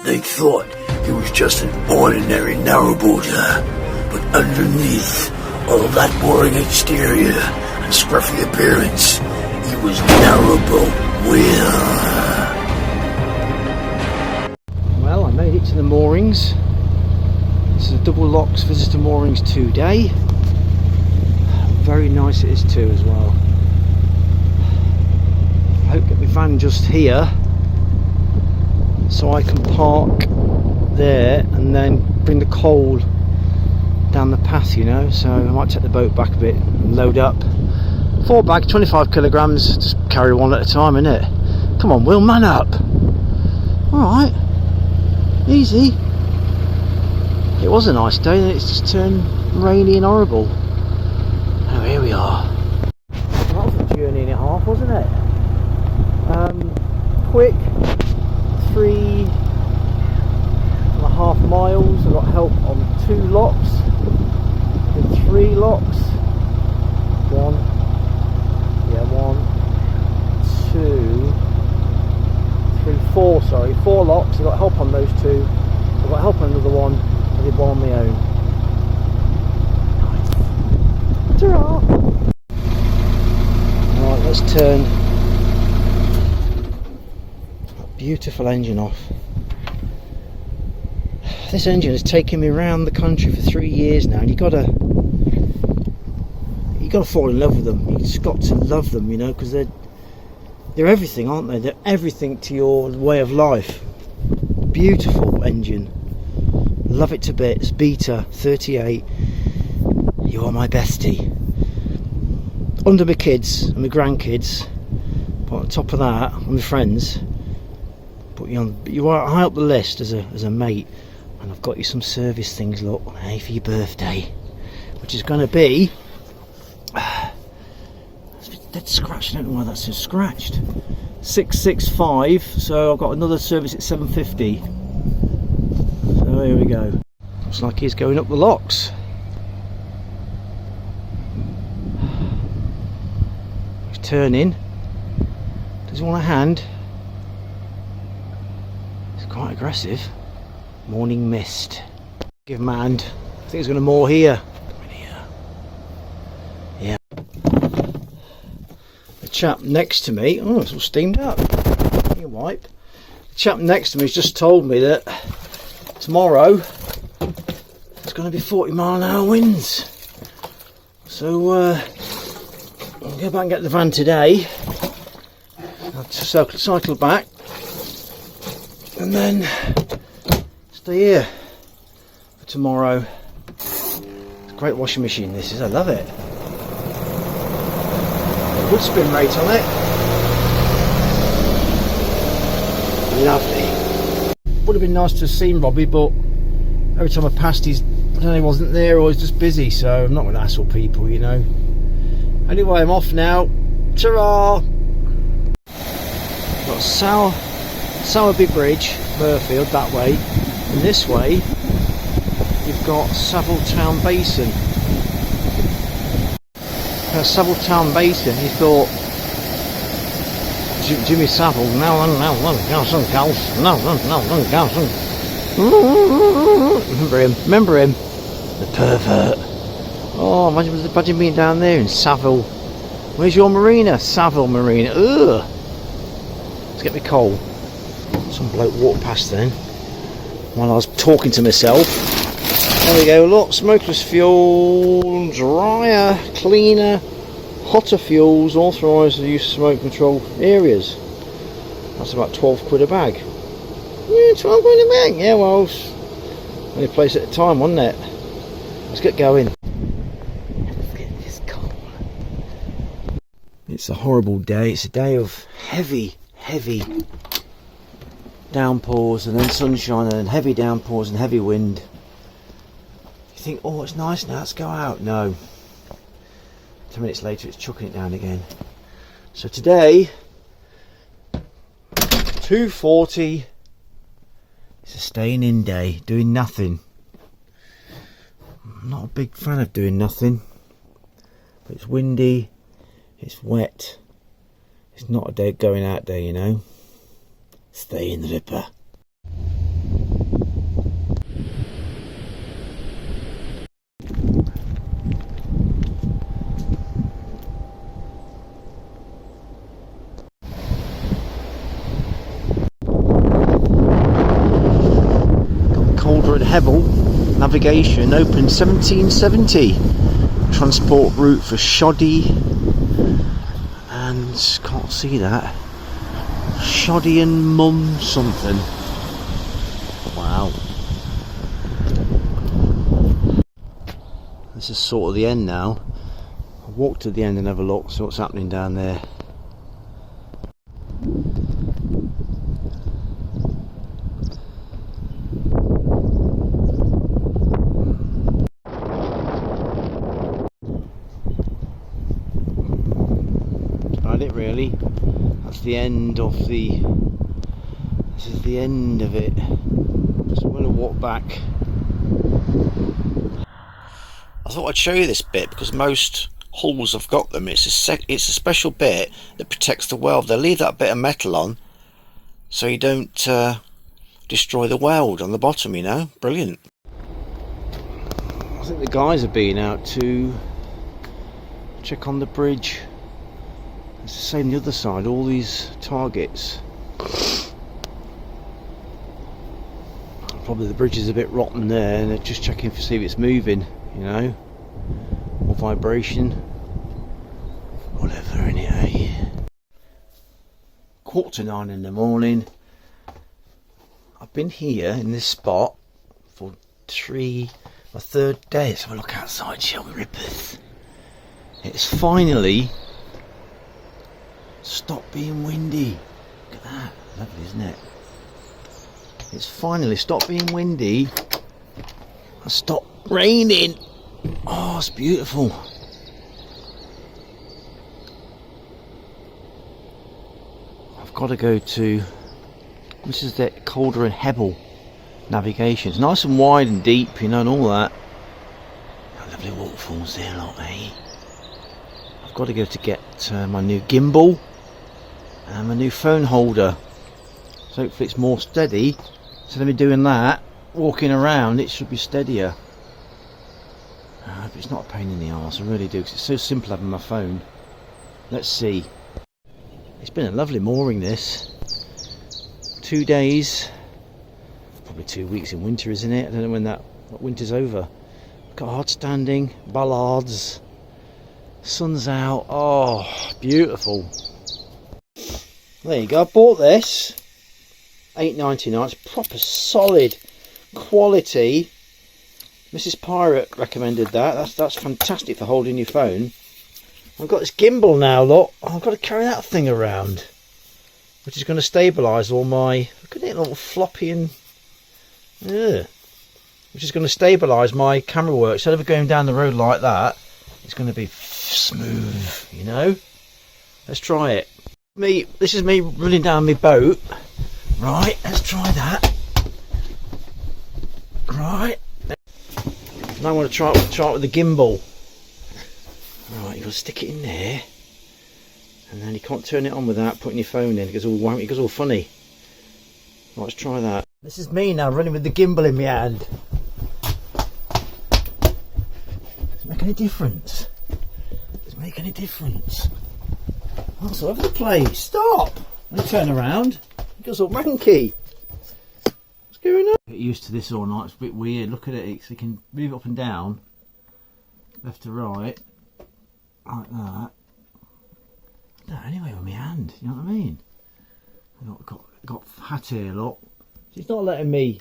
They thought he was just an ordinary narrowboater, but underneath all of that boring exterior and scruffy appearance, he was narrowboat Will. Well, I made it to the moorings. This is a double locks visitor moorings 2 day. Very nice it is too as well. I hope to get my van just here so I can park there and then bring the coal down the path, you know. So I might take the boat back a bit and load up. 4 bags, 25 kilograms, just carry one at a time, innit? Come on, Will, man up. Alright, easy. It was a nice day, then it's just turned rainy and horrible. Oh, here we are. That was a journey and a half, wasn't it? Quick, 3.5 miles. I got help on 2 locks, and 3 locks. 1, 2, 3, 4. Sorry, 4 locks. I got help on those 2. I got help on another one. I did one on my own. Nice. Ta-ra! Right, let's turn that beautiful engine off. This engine has taken me around the country for 3 years now, and you gotta fall in love with them. You just got to love them, you know, because they're everything, aren't they? They're everything to your way of life. Beautiful engine, love it to bits. Beta 38, you are my bestie. Under my kids and my grandkids, but on top of that, and my friends. But you are high up the list as a mate. And I've got you some service things, look, hey, for your birthday, which is going to be dead scratched. I don't know why that's so scratched. 665. So I've got another service at 750. So here we go. Looks like he's going up the locks. He's turning. Does he want a hand? He's quite aggressive. Morning mist. Give him a hand. I think he's going to moor here. Come in here. Yeah. The chap next to me, oh, it's all steamed up. You wipe. The chap next to me has just told me that tomorrow it's going to be 40-mile-an-hour winds. So I'll go back and get the van today. I'll cycle back and then stay here for tomorrow. It's a great washing machine this is, I love it. Good spin rate on it. Lovely. Would have been nice to have seen Robbie, but every time I passed he wasn't there or he's just busy, so I'm not going to hassle people, you know. Anyway, I'm off now. Ta-ra! Got Sowerby Bridge, Murfield, that way. And this way you've got Savile Town Basin. Savile Town Basin, he thought Jimmy Savile, remember him, the pervert. Oh, imagine being down there in Savile. Where's your marina? Savile Marina. Ugh. Let's get me coal. Some bloke walked past then while I was talking to myself. There we go, look, smokeless fuel, drier, cleaner, hotter fuels, authorised the use of smoke control areas. That's about 12 quid a bag. Yeah, 12 quid a bag, yeah, well, only a place at a time, wasn't it? Let's get going. Let's get this coal. It's a horrible day, it's a day of heavy downpours and then sunshine and then heavy downpours and heavy wind. You think, oh, it's nice now, let's go out. No. 10 minutes later it's chucking it down again. So today 2:40, it's a staying in day, doing nothing. I'm not a big fan of doing nothing, but it's windy, it's wet, it's not a day going out day, you know. Stay in the ripper. Calder and Hebble navigation, opened 1770. Transport route for shoddy and can't see that. Shoddy and mum something. Wow. This is sort of the end now. I'll walk to the end and have a look, see what's happening down there. It really, that's the end of the, this is the end of it. Just I'm going to walk back. I thought I'd show you this bit because most hulls have got them. It's a special bit that protects the weld. They leave that bit of metal on so you don't destroy the weld on the bottom, you know. Brilliant. I think the guys have been out to check on the bridge. It's the same the other side, all these targets. Probably the bridge is a bit rotten there and they're just checking to see if it's moving, you know, or vibration, whatever, anyway. 8:45 in the morning. I've been here in this spot for my third day. Let's have a look outside, shall we, Rippeth? It's finally stop being windy. Look at that, lovely, isn't it? It's finally stopped being windy and stopped raining. Oh, it's beautiful. I've got to go to, this is the Calder and Hebble navigation. It's nice and wide and deep, you know, and all that. Lovely waterfalls there, lot, eh? I've got to go to get my new gimbal and my new phone holder, so hopefully it's more steady. So let me doing that, walking around, it should be steadier. But it's not a pain in the arse, I really do, because it's so simple having my phone. Let's see. It's been a lovely mooring, this. 2 days, probably 2 weeks in winter, isn't it? I don't know when that winter's over. Got hard standing, bollards, sun's out. Oh, beautiful. There you go, I bought this, $8.99, it's proper solid quality. Mrs. Pirate recommended that. That's fantastic for holding your phone. I've got this gimbal now, look. I've got to carry that thing around, which is going to stabilise all my, look at it, little floppy and, which is going to stabilise my camera work. Instead of going down the road like that, it's going to be smooth, you know. Let's try it. This is me running down my boat. Right, let's try that. Right. Now I want to try it with the gimbal. Right, you've got to stick it in there, and then you can't turn it on without putting your phone in. It goes all wanky, it goes all funny. Right, let's try that. This is me now running with the gimbal in my hand. Does it make any difference? Does it make any difference? Oh, it's all over the place. Stop! When you turn around, it goes all ranky. What's going on? Get used to this all night. It's a bit weird. Look at it. So you can move up and down, left to right, like that. No, anyway, with my hand. You know what I mean? I've got hat here, look. She's not letting me.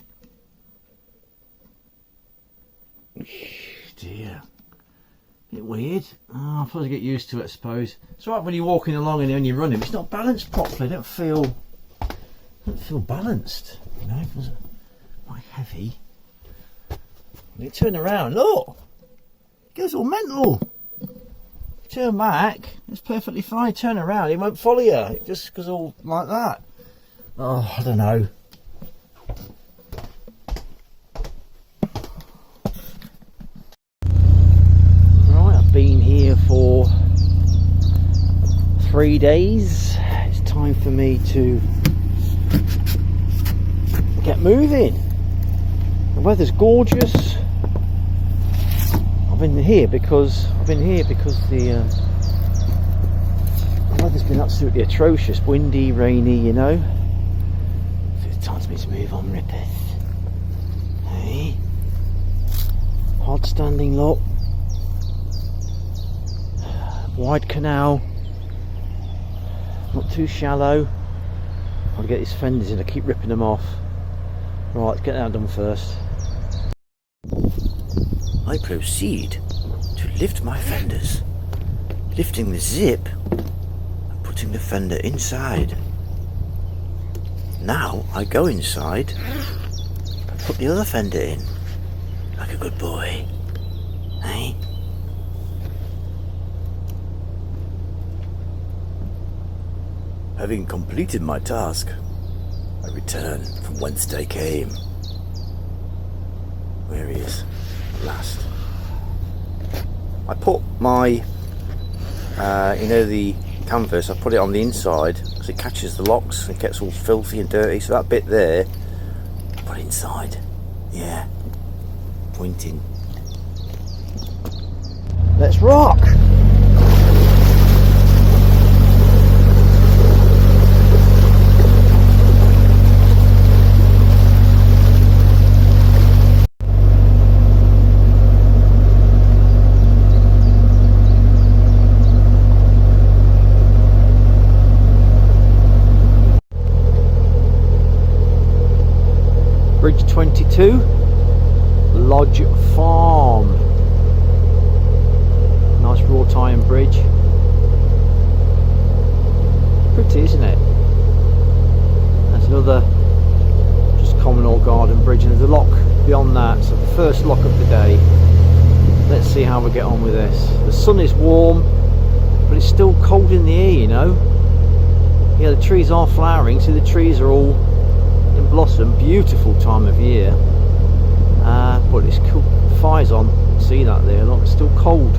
Dear. Bit weird. Oh, I'm supposed to get used to it, I suppose. It's alright when you're walking along and when you're running, but it's not balanced properly. I don't feel balanced. You know, it was quite heavy. When you turn around, look, it goes all mental. Turn back, it's perfectly fine. Turn around, it won't follow you. It just goes all like that. Oh, I don't know. Been here for 3 days. It's time for me to get moving. The weather's gorgeous. I've been here because the weather's been absolutely atrocious, windy, rainy, you know. So it's time for me to move on, Rippeth. Hey, hard standing lot, wide canal, not too shallow. I'll get these fenders in, I keep ripping them off. Right, let's get that done first. I proceed to lift my fenders, lifting the zip and putting the fender inside. Now I go inside and put the other fender in, like a good boy. Hey? Having completed my task, I return from whence I came. Where he is, at last. I put my, the canvas, I put it on the inside because it catches the locks and gets all filthy and dirty. So that bit there, I put it inside. Yeah, pointing. Let's rock! Bridge 22, Lodge Farm. Nice wrought iron bridge. Pretty, isn't it? There's another just common old garden bridge, and there's a lock beyond that. So the first lock of the day. Let's see how we get on with this. The sun is warm, but it's still cold in the air, you know. Yeah, the trees are flowering, so the trees are all in blossom. Beautiful time of year, but it's cool. Fire's on, see that there, look, it's still cold.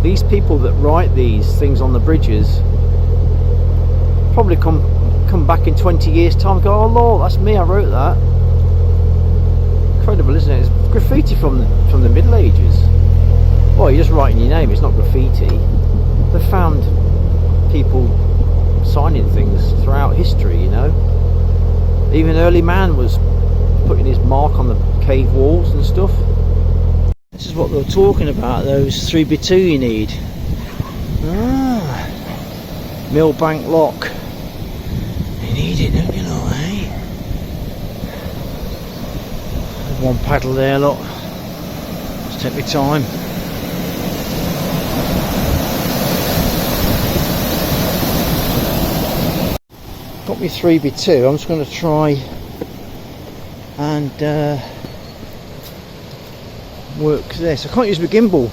These people that write these things on the bridges probably come back in 20 years time and go, oh Lord, that's me, I wrote that. Incredible, isn't it? It's graffiti from the Middle Ages. Well, you're just writing your name, it's not graffiti. They found people signing things throughout history, you know. Even early man was putting his mark on the cave walls and stuff. This is what they were talking about, those 3x2 you need. Millbank lock. You need it, don't you, lot, eh? One paddle there, look. Just take my time. Got me 3x2. I'm just going to try and work this. I can't use my gimbal,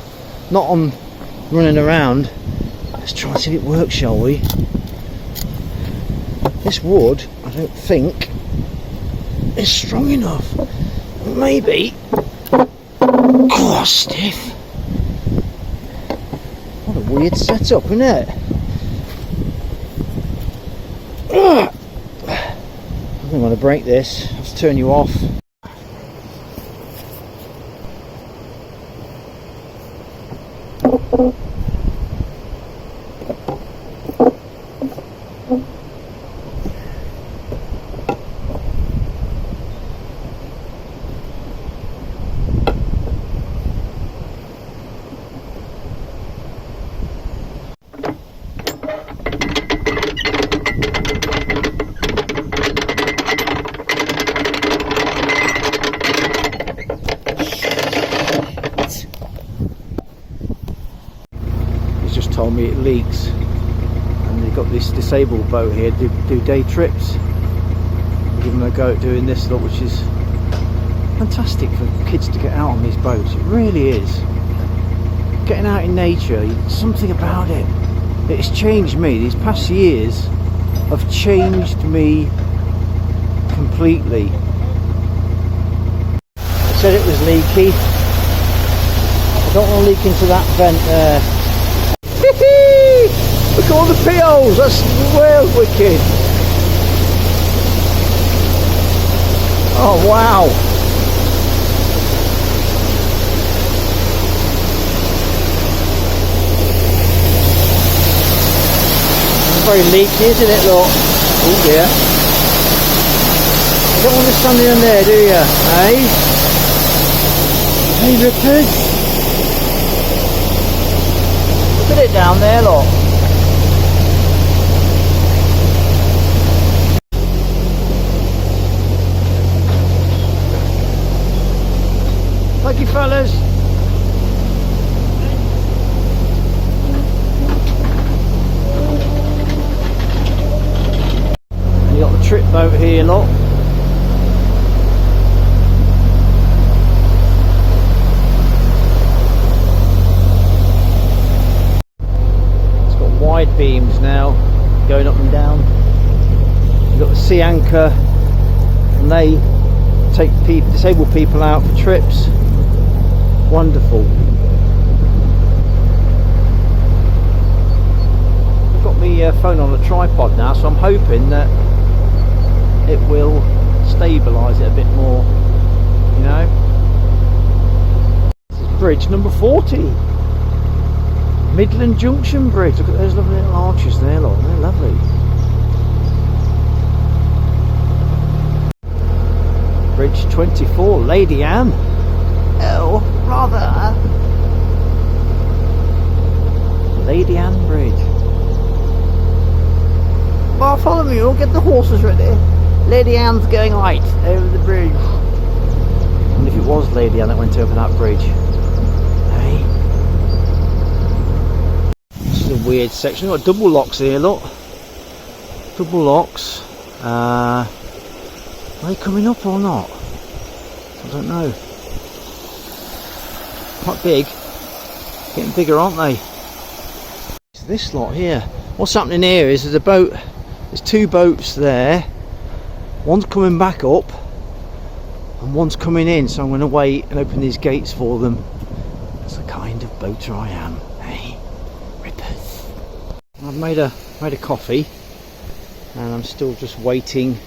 not on running around. Let's try and see if it works, shall we? This wood, I don't think, is strong enough. Maybe. Oh, stiff. What a weird setup, isn't it? I'm going to break this. Let's turn you off. Told me it leaks, and they've got this disabled boat here, do day trips. Give them a go at doing this lot, which is fantastic for kids to get out on these boats. It really is. Getting out in nature, something about it. It's changed me. These past years have changed me completely. I said it was leaky. I don't want to leak into that vent there. Look at all the POs, that's well wicked. Oh wow. It's very leaky, isn't it, look? Oh dear. don't want the sun in there, do you? Hey? Hey, Richard? Look at it down there, look. Thank you, fellas. You got the trip boat here, look. It's got wide beams now, going up and down. You've got the sea anchor, and they take disabled people out for trips. Wonderful. I've got my phone on a tripod now, so I'm hoping that it will stabilise it a bit more, you know. This is bridge number 40, Midland Junction Bridge. Look at those lovely little arches there, look, they're lovely. Bridge 24, Lady Anne. Oh, rather. Lady Anne Bridge. Well, follow me, we'll get the horses ready. Lady Anne's going right over the bridge. And if it was Lady Anne that went over that bridge. Hey. This is a weird section. We've got double locks here, look. Double locks. Are they coming up or not? I don't know. Quite big. Getting bigger, aren't they? It's this lot here. What's happening here is there's a boat. There's two boats there. One's coming back up and one's coming in, so I'm going to wait and open these gates for them. That's the kind of boater I am. Hey, rippers. I've made a coffee and I'm still just waiting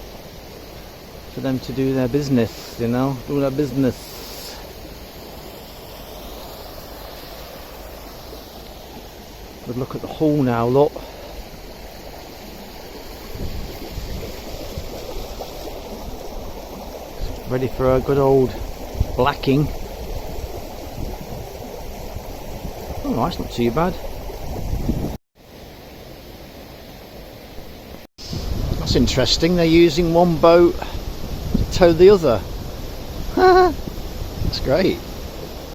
for them to do their business, you know, do their business. Good look at the hull now, look. Ready for a good old blacking. Oh, nice, not too bad. That's interesting, they're using one boat to tow the other. That's great.